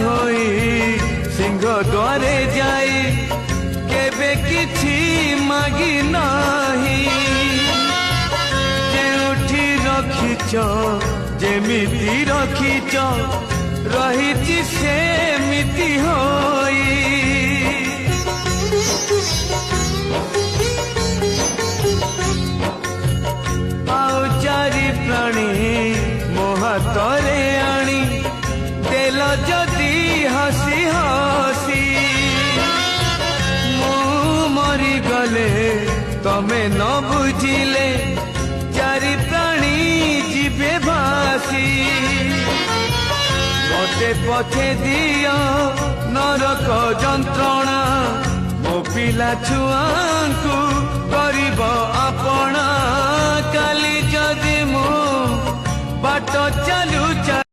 होई सिंह द्वारे जाई केबे किछि मागी नाही जेउठी रखिच जेमिति रखिच रहिछि सेमिति होई आउ चारि प्राणी मो हातरे आनी देल जदि हसी हसी मु मरी गले तमे न बुझिले चारि प्राणी जीवे भासी मते पथे दियो नरक जंत्रणा मो पिला छुआंकु करिब आपणा काली जदि मु बाट चालू